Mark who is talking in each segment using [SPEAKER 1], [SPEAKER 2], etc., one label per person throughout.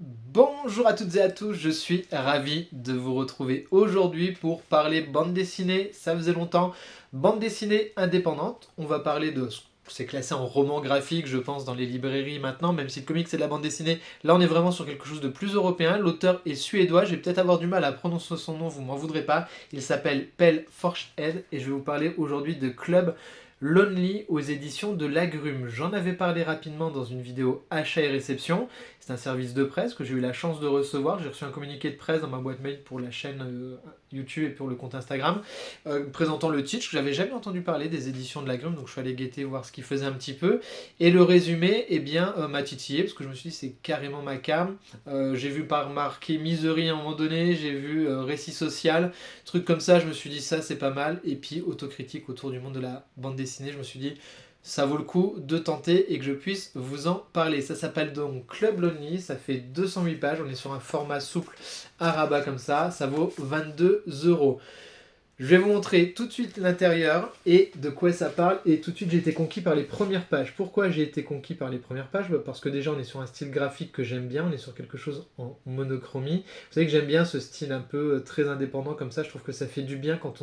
[SPEAKER 1] Bonjour à toutes et à tous, je suis ravi de vous retrouver aujourd'hui pour parler bande dessinée, ça faisait longtemps, bande dessinée indépendante, on va parler de c'est classé en roman graphique je pense dans les librairies maintenant, même si le comic c'est de la bande dessinée, là on est vraiment sur quelque chose de plus européen, l'auteur est suédois, je vais peut-être avoir du mal à prononcer son nom, vous m'en voudrez pas, il s'appelle Pell Forshead et je vais vous parler aujourd'hui de Club Lonely aux éditions de l'Agrume. J'en avais parlé rapidement dans une vidéo achat et réception. C'est un service de presse que j'ai eu la chance de recevoir. J'ai reçu un communiqué de presse dans ma boîte mail pour la chaîne YouTube et pour le compte Instagram, présentant le titre. Je n'avais jamais entendu parler des éditions de l'Agrume, donc je suis allé guetter voir ce qu'ils faisaient un petit peu. Et le résumé, eh bien, m'a titillé, parce que je me suis dit c'est carrément ma cam. J'ai vu par marquer Misery à un moment donné, j'ai vu Récit social, truc comme ça, je me suis dit ça c'est pas mal. Et puis autocritique autour du monde de la bande dessinée, je me suis dit ça vaut le coup de tenter et que je puisse vous en parler. Ça s'appelle donc Club Lonely, ça fait 208 pages, on est sur un format souple à rabat comme ça vaut 22 euros. Je vais vous montrer tout de suite l'intérieur et de quoi ça parle. Et tout de suite, j'ai été conquis par les premières pages. Pourquoi j'ai été conquis par les premières pages? Parce que déjà, on est sur un style graphique que j'aime bien. On est sur quelque chose en monochromie. Vous savez que j'aime bien ce style un peu très indépendant comme ça. Je trouve que ça fait du bien quand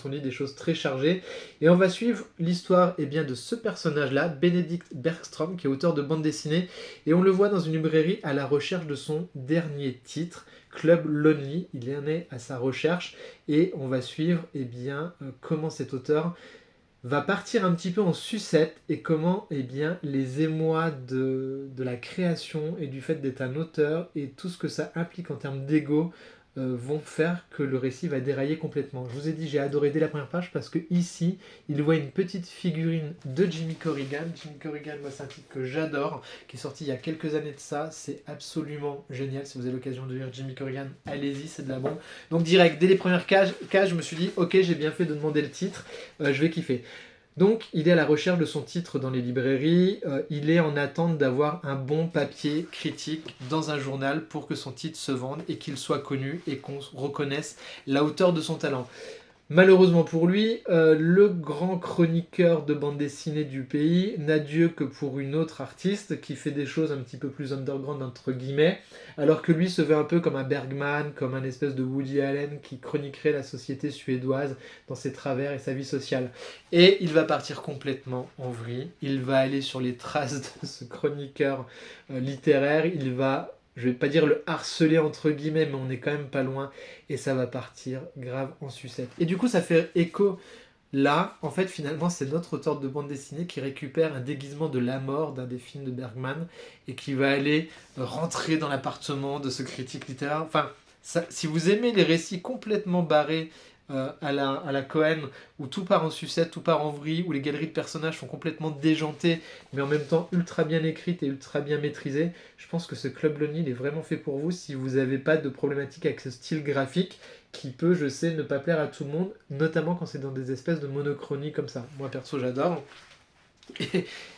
[SPEAKER 1] on lit des choses très chargées. Et on va suivre l'histoire de ce personnage-là, Benedict Bergstrom, qui est auteur de bande dessinée. Et on le voit dans une librairie à la recherche de son dernier titre, Club Lonely. Il en est à sa recherche et on va suivre comment cet auteur va partir un petit peu en sucette et comment les émois de la création et du fait d'être un auteur et tout ce que ça implique en termes d'ego vont faire que le récit va dérailler complètement. Je vous ai dit, j'ai adoré dès la première page parce que ici, il voit une petite figurine de Jimmy Corrigan. Jimmy Corrigan, moi, c'est un titre que j'adore, qui est sorti il y a quelques années de ça. C'est absolument génial. Si vous avez l'occasion de lire Jimmy Corrigan, allez-y, c'est de la bombe. Donc direct, dès les premières cases, je me suis dit, ok, j'ai bien fait de demander le titre, je vais kiffer. Donc, il est à la recherche de son titre dans les librairies, il est en attente d'avoir un bon papier critique dans un journal pour que son titre se vende et qu'il soit connu et qu'on reconnaisse la hauteur de son talent. Malheureusement pour lui, le grand chroniqueur de bande dessinée du pays n'a Dieu que pour une autre artiste qui fait des choses un petit peu plus underground entre guillemets, alors que lui se veut un peu comme un Bergman, comme un espèce de Woody Allen qui chroniquerait la société suédoise dans ses travers et sa vie sociale. Et il va partir complètement en vrille, il va aller sur les traces de ce chroniqueur littéraire, il va je vais pas dire le harceler entre guillemets, mais on est quand même pas loin, et ça va partir grave en sucette. Et du coup, ça fait écho là, en fait, finalement, c'est notre auteur de bande dessinée qui récupère un déguisement de la mort d'un des films de Bergman et qui va aller rentrer dans l'appartement de ce critique littéraire. Enfin, ça, si vous aimez les récits complètement barrés à la Cohen, où tout part en sucette, tout part en vrille, où les galeries de personnages sont complètement déjantées, mais en même temps ultra bien écrites et ultra bien maîtrisées, je pense que ce Club Lonely il est vraiment fait pour vous si vous n'avez pas de problématique avec ce style graphique qui peut, je sais, ne pas plaire à tout le monde, notamment quand c'est dans des espèces de monochronie comme ça. Moi perso j'adore.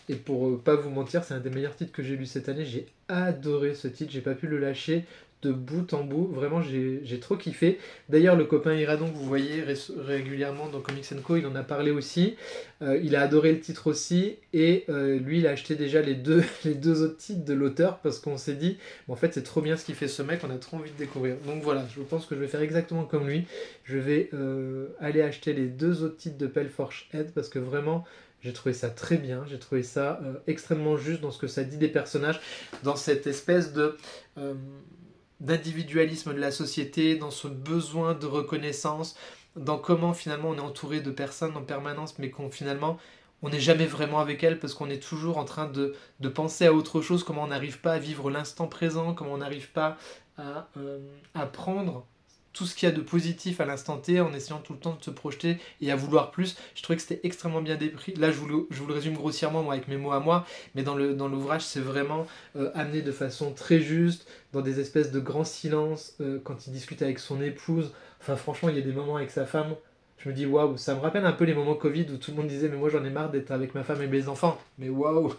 [SPEAKER 1] Et pour pas vous mentir, c'est un des meilleurs titres que j'ai lu cette année. J'ai adoré ce titre, j'ai pas pu le lâcher de bout en bout. Vraiment, j'ai trop kiffé. D'ailleurs, le copain Iradon, que vous voyez régulièrement dans Comics Co, il en a parlé aussi. Il a adoré le titre aussi. Et lui, il a acheté déjà les deux, les deux autres titres de l'auteur parce qu'on s'est dit, bon, en fait, c'est trop bien ce qu'il fait ce mec, on a trop envie de découvrir. Donc voilà, je pense que je vais faire exactement comme lui. Je vais aller acheter les deux autres titres de Pellforge Head parce que vraiment, j'ai trouvé ça très bien, j'ai trouvé ça extrêmement juste dans ce que ça dit des personnages, dans cette espèce euh, d'individualisme de la société, dans ce besoin de reconnaissance, dans comment finalement on est entouré de personnes en permanence, mais qu'on finalement on n'est jamais vraiment avec elles parce qu'on est toujours en train de penser à autre chose, comment on n'arrive pas à vivre l'instant présent, comment on n'arrive pas à prendre tout ce qu'il y a de positif à l'instant T en essayant tout le temps de se projeter et à vouloir plus. Je trouvais que c'était extrêmement bien décrit. Là, je vous le résume grossièrement moi, avec mes mots à moi, mais dans l'ouvrage, c'est vraiment amené de façon très juste, dans des espèces de grands silences, quand il discute avec son épouse. Enfin, franchement, il y a des moments avec sa femme. Je me dis, waouh, ça me rappelle un peu les moments Covid où tout le monde disait, mais moi j'en ai marre d'être avec ma femme et mes enfants. Mais waouh,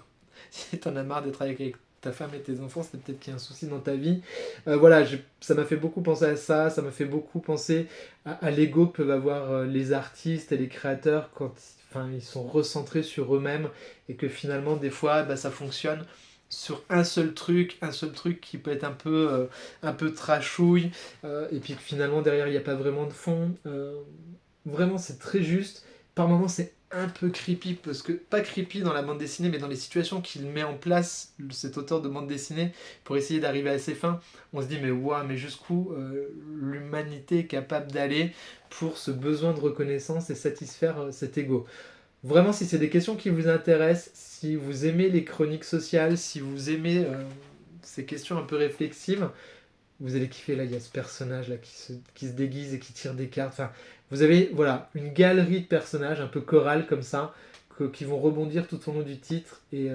[SPEAKER 1] si t'en as marre d'être avec ta femme et tes enfants, c'est peut-être qu'il y a un souci dans ta vie. Voilà, ça m'a fait beaucoup penser à ça m'a fait beaucoup penser à l'ego que peuvent avoir les artistes et les créateurs quand enfin, ils sont recentrés sur eux-mêmes et que finalement, des fois, bah, ça fonctionne. sur un seul truc qui peut être un peu trashouille, et puis que finalement derrière il n'y a pas vraiment de fond. Vraiment, c'est très juste. Par moments, c'est un peu creepy, parce que, pas creepy dans la bande dessinée, mais dans les situations qu'il met en place, cet auteur de bande dessinée, pour essayer d'arriver à ses fins. On se dit, mais waouh, mais jusqu'où l'humanité est capable d'aller pour ce besoin de reconnaissance et satisfaire cet ego. Vraiment, si c'est des questions qui vous intéressent, si vous aimez les chroniques sociales, si vous aimez ces questions un peu réflexives, vous allez kiffer. Là, il y a ce personnage là qui se déguise et qui tire des cartes. Enfin, vous avez voilà une galerie de personnages un peu chorale comme ça, qui vont rebondir tout au long du titre, et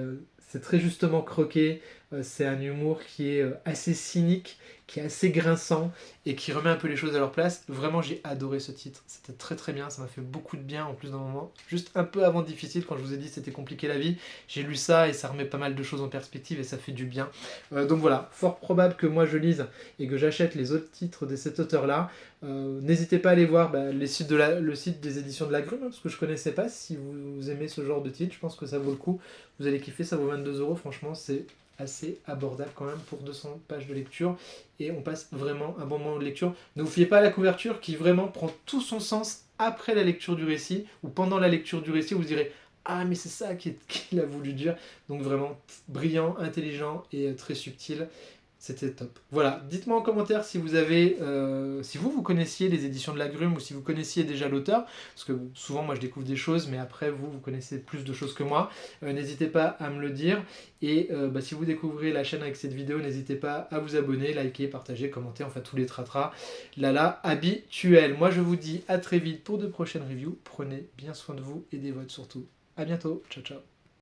[SPEAKER 1] c'est très justement croqué. C'est un humour qui est assez cynique, qui est assez grinçant et qui remet un peu les choses à leur place. Vraiment, j'ai adoré ce titre. C'était très très bien. Ça m'a fait beaucoup de bien en plus d'un moment juste un peu avant difficile, quand je vous ai dit c'était compliqué la vie. J'ai lu ça et ça remet pas mal de choses en perspective et ça fait du bien. Donc voilà, fort probable que moi je lise et que j'achète les autres titres de cet auteur-là. N'hésitez pas à aller voir le site des éditions de la Grume, hein, parce que je connaissais pas. Si vous aimez ce genre de titre, je pense que ça vaut le coup. Vous allez kiffer, ça vaut 22 €. Franchement, c'est assez abordable quand même pour 200 pages de lecture. Et on passe vraiment un bon moment de lecture. Ne vous fiez pas à la couverture qui vraiment prend tout son sens après la lecture du récit, ou pendant la lecture du récit, vous direz ah, mais c'est ça qu'il a voulu dire. Donc vraiment brillant, intelligent et très subtil. C'était top. Voilà, dites-moi en commentaire si vous avez, si vous connaissiez les éditions de la Grume, ou si vous connaissiez déjà l'auteur, parce que souvent moi je découvre des choses, mais après vous connaissez plus de choses que moi. N'hésitez pas à me le dire, et si vous découvrez la chaîne avec cette vidéo, n'hésitez pas à vous abonner, liker, partager, commenter, enfin tous les tratras là habituels. Moi je vous dis à très vite pour de prochaines reviews. Prenez bien soin de vous et des vôtres surtout. À bientôt, ciao ciao.